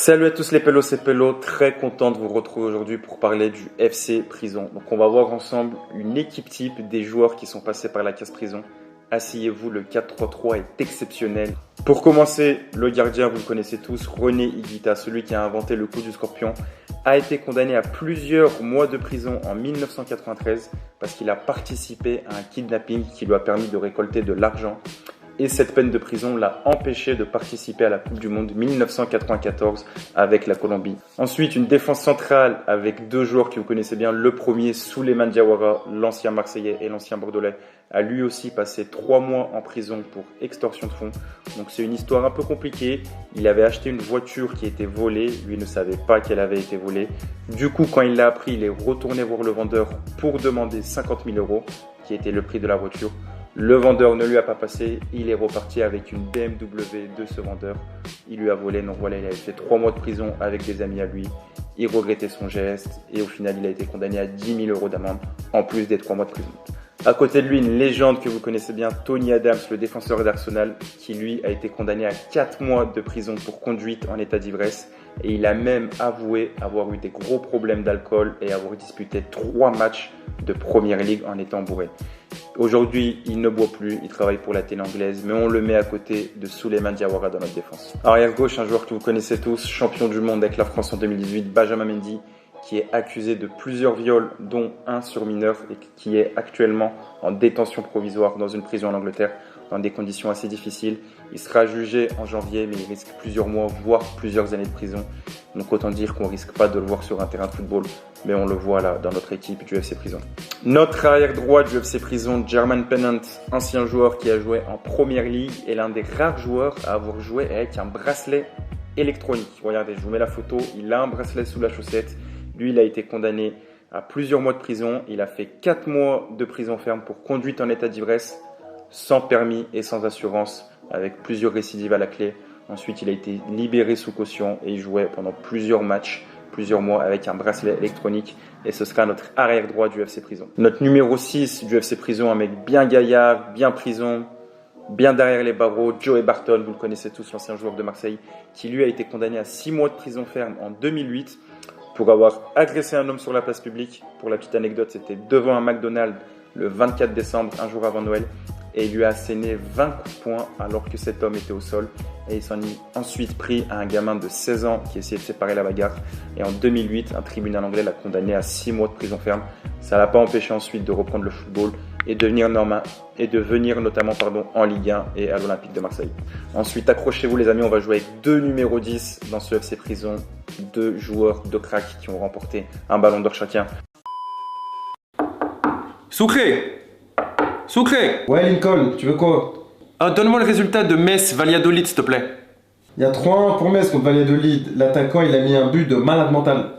Salut à tous les pelos, c'est Pelo, très content de vous retrouver aujourd'hui pour parler du FC Prison. Donc on va voir ensemble une équipe type des joueurs qui sont passés par la case prison. Asseyez-vous, le 4-3-3 est exceptionnel. Pour commencer, le gardien, vous le connaissez tous, René Higuita, celui qui a inventé le coup du scorpion, a été condamné à plusieurs mois de prison en 1993 parce qu'il a participé à un kidnapping qui lui a permis de récolter de l'argent. Et cette peine de prison l'a empêché de participer à la Coupe du Monde 1994 avec la Colombie. Ensuite, une défense centrale avec deux joueurs que vous connaissez bien. Le premier, Souleymane Diawara, l'ancien Marseillais et l'ancien Bordelais, a lui aussi passé 3 mois en prison pour extorsion de fonds. Donc c'est une histoire un peu compliquée. Il avait acheté une voiture qui était volée. Lui ne savait pas qu'elle avait été volée. Du coup, quand il l'a appris, il est retourné voir le vendeur pour demander 50 000 €, qui était le prix de la voiture. Le vendeur ne lui a pas passé, il est reparti avec une BMW de ce vendeur. Il lui a volé, donc voilà, il a fait 3 mois de prison avec des amis à lui. Il regrettait son geste et au final, il a été condamné à 10 000 € d'amende, en plus des 3 mois de prison. À côté de lui, une légende que vous connaissez bien, Tony Adams, le défenseur d'Arsenal, qui lui a été condamné à 4 mois de prison pour conduite en état d'ivresse. Et il a même avoué avoir eu des gros problèmes d'alcool et avoir disputé 3 matchs de Première Ligue en étant bourré. Aujourd'hui, il ne boit plus, il travaille pour la télé anglaise, mais on le met à côté de Souleymane Diawara dans notre défense. Arrière gauche, un joueur que vous connaissez tous, champion du monde avec la France en 2018, Benjamin Mendy, qui est accusé de plusieurs viols, dont un sur mineur, et qui est actuellement en détention provisoire dans une prison en Angleterre, dans des conditions assez difficiles. Il sera jugé en janvier, mais il risque plusieurs mois, voire plusieurs années de prison. Donc autant dire qu'on ne risque pas de le voir sur un terrain de football, mais on le voit là dans notre équipe du FC Prison. Notre arrière droit du FC Prison, Jermaine Pennant, ancien joueur qui a joué en Première Ligue, est l'un des rares joueurs à avoir joué avec un bracelet électronique. Regardez, je vous mets la photo, il a un bracelet sous la chaussette. Lui, il a été condamné à plusieurs mois de prison. Il a fait 4 mois de prison ferme pour conduite en état d'ivresse, sans permis et sans assurance, avec plusieurs récidives à la clé. Ensuite, il a été libéré sous caution et il jouait pendant plusieurs matchs, plusieurs mois avec un bracelet électronique. Et ce sera notre arrière droit du FC Prison. Notre numéro 6 du FC Prison, un mec bien gaillard, bien prison, bien derrière les barreaux, Joey Barton, vous le connaissez tous, l'ancien joueur de Marseille, qui lui a été condamné à 6 mois de prison ferme en 2008 pour avoir agressé un homme sur la place publique. Pour la petite anecdote, c'était devant un McDonald's le 24 décembre, un jour avant Noël. Et il lui a asséné 20 coups de poing alors que cet homme était au sol. Et il s'en est ensuite pris à un gamin de 16 ans qui essayait de séparer la bagarre. Et en 2008, un tribunal anglais l'a condamné à 6 mois de prison ferme. Ça ne l'a pas empêché ensuite de reprendre le football et de venir notamment en Ligue 1 et à l'Olympique de Marseille. Ensuite, accrochez-vous les amis, on va jouer avec 2 numéros 10 dans ce FC Prison. 2 joueurs de crack qui ont remporté un ballon d'or chacun. Sucré! Ouais Lincoln, tu veux quoi? Donne-moi le résultat de Metz-Valladolid, s'il te plaît. Il y a 3-1 pour Metz contre Valladolid. L'attaquant, il a mis un but de malade mental.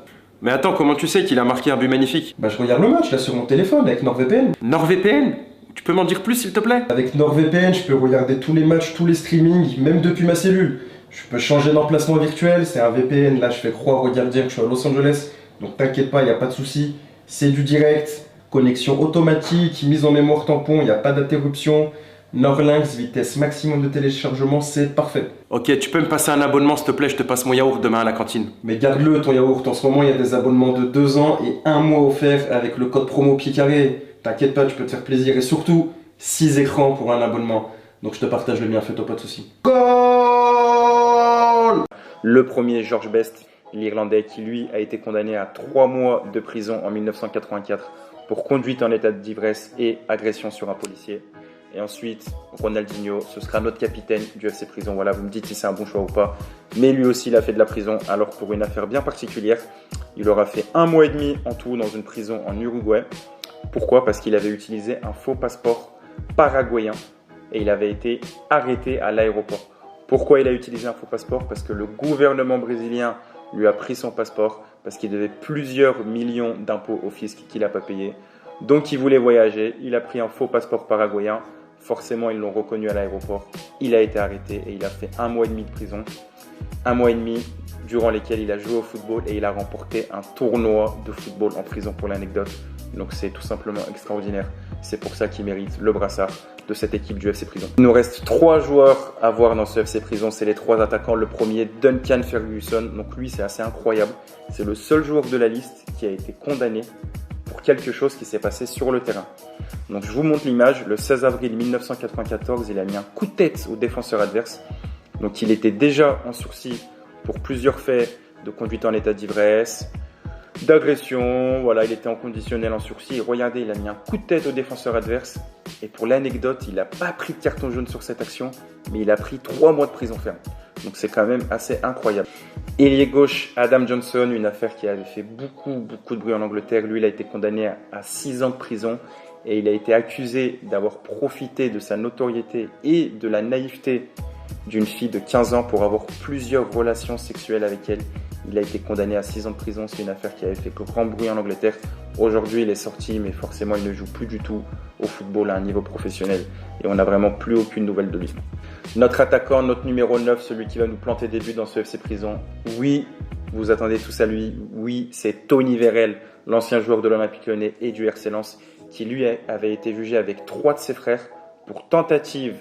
Mais attends, comment tu sais qu'il a marqué un but magnifique? Bah je regarde le match là sur mon téléphone avec NordVPN. NordVPN? Tu peux m'en dire plus, s'il te plaît? Avec NordVPN, je peux regarder tous les matchs, tous les streamings, même depuis ma cellule. Je peux changer d'emplacement virtuel, c'est un VPN. Là, je fais croire aux gardiens que je suis à Los Angeles. Donc t'inquiète pas, il n'y a pas de souci. C'est du direct. Connexion automatique, mise en mémoire tampon, il n'y a pas d'interruption. Norlinx, vitesse maximum de téléchargement, c'est parfait. Ok, tu peux me passer un abonnement s'il te plaît, je te passe mon yaourt demain à la cantine. Mais garde-le ton yaourt, en ce moment il y a des abonnements de 2 ans et 1 mois offert avec le code promo pied carré. T'inquiète pas, tu peux te faire plaisir et surtout 6 écrans pour un abonnement. Donc je te partage le mien, fais-toi pas de soucis. Goal! Le premier, George Best, l'Irlandais, qui lui a été condamné à 3 mois de prison en 1984 pour conduite en état d'ivresse et agression sur un policier. Et ensuite, Ronaldinho, ce sera notre capitaine du FC Prison. Voilà, vous me dites si c'est un bon choix ou pas. Mais lui aussi, il a fait de la prison, alors pour une affaire bien particulière. Il aura fait 1 mois et demi en tout dans une prison en Uruguay. Pourquoi? Parce qu'il avait utilisé un faux passeport paraguayen et il avait été arrêté à l'aéroport. Pourquoi il a utilisé un faux passeport? Parce que le gouvernement brésilien lui a pris son passeport parce qu'il devait plusieurs millions d'impôts au fisc qu'il n'a pas payé. Donc il voulait voyager, il a pris un faux passeport paraguayen. Forcément, ils l'ont reconnu à l'aéroport. Il a été arrêté et il a fait 1 mois et demi de prison. 1 mois et demi durant lesquels il a joué au football et il a remporté un tournoi de football en prison pour l'anecdote. Donc c'est tout simplement extraordinaire. C'est pour ça qu'il mérite le brassard de cette équipe du FC Prison. Il nous reste 3 joueurs à voir dans ce FC Prison, c'est les 3 attaquants. Le premier, Duncan Ferguson, donc lui c'est assez incroyable. C'est le seul joueur de la liste qui a été condamné pour quelque chose qui s'est passé sur le terrain. Donc je vous montre l'image, le 16 avril 1994, il a mis un coup de tête au défenseur adverse. Donc il était déjà en sursis pour plusieurs faits de conduite en état d'ivresse, d'agression, voilà, il était en conditionnel en sursis. Et regardez, il a mis un coup de tête au défenseur adverse. Et pour l'anecdote, il n'a pas pris de carton jaune sur cette action, mais il a pris 3 mois de prison ferme. Donc c'est quand même assez incroyable. Ailier gauche, Adam Johnson, une affaire qui avait fait beaucoup de bruit en Angleterre. Lui, il a été condamné à 6 ans de prison et il a été accusé d'avoir profité de sa notoriété et de la naïveté d'une fille de 15 ans pour avoir plusieurs relations sexuelles avec elle. Il a été condamné à 6 ans de prison. C'est une affaire qui avait fait grand bruit en Angleterre. Aujourd'hui, il est sorti, mais forcément, il ne joue plus du tout au football à un niveau professionnel. Et on n'a vraiment plus aucune nouvelle de lui. Notre attaquant, notre numéro 9, celui qui va nous planter des buts dans ce FC Prison. Oui, vous attendez tous à lui. Oui, c'est Tony Vérel, l'ancien joueur de l'Olympique Lyonnais et du RC Lens, qui lui avait été jugé avec 3 de ses frères pour tentative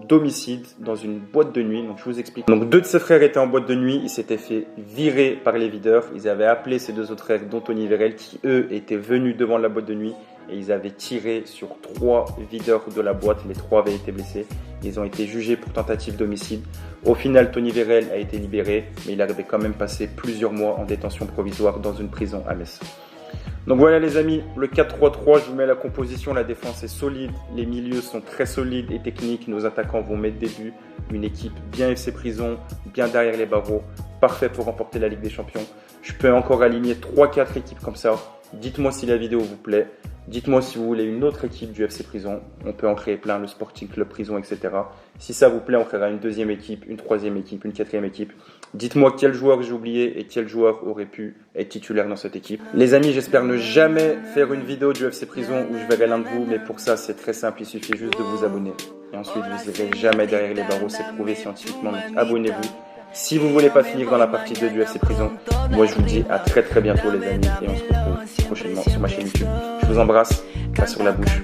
d'homicide dans une boîte de nuit. Donc je vous explique. Donc 2 de ses frères étaient en boîte de nuit, ils s'étaient fait virer par les videurs. Ils avaient appelé ces 2 autres frères, dont Tony Vérel, qui eux étaient venus devant la boîte de nuit et ils avaient tiré sur 3 videurs de la boîte. Les 3 avaient été blessés. Ils ont été jugés pour tentative d'homicide. Au final, Tony Vérel a été libéré, mais il avait quand même passé plusieurs mois en détention provisoire dans une prison à Metz. Donc voilà les amis, le 4-3-3, je vous mets la composition, la défense est solide, les milieux sont très solides et techniques, nos attaquants vont mettre des buts, une équipe bien FC Prison, bien derrière les barreaux, parfait pour remporter la Ligue des Champions. Je peux encore aligner 3-4 équipes comme ça, dites-moi si la vidéo vous plaît, dites-moi si vous voulez une autre équipe du FC Prison, on peut en créer plein, le Sporting Club Prison, etc. Si ça vous plaît, on créera une 2e équipe, une 3e équipe, une 4e équipe. Dites-moi quel joueur j'ai oublié et quel joueur aurait pu être titulaire dans cette équipe. Les amis, j'espère ne jamais faire une vidéo du FC Prison où je verrai l'un de vous, mais pour ça c'est très simple, il suffit juste de vous abonner. Et ensuite vous irez jamais derrière les barreaux, c'est prouvé scientifiquement, donc abonnez-vous. Si vous voulez pas finir dans la partie 2 du FC Prison, moi je vous dis à très bientôt les amis et on se retrouve prochainement sur ma chaîne YouTube. Je vous embrasse, pas sur la bouche.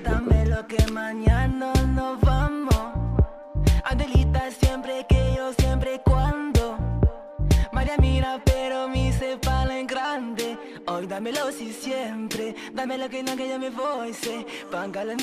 Hoy dámelo si siempre, dámelo que no que yo me voy, se, pángale en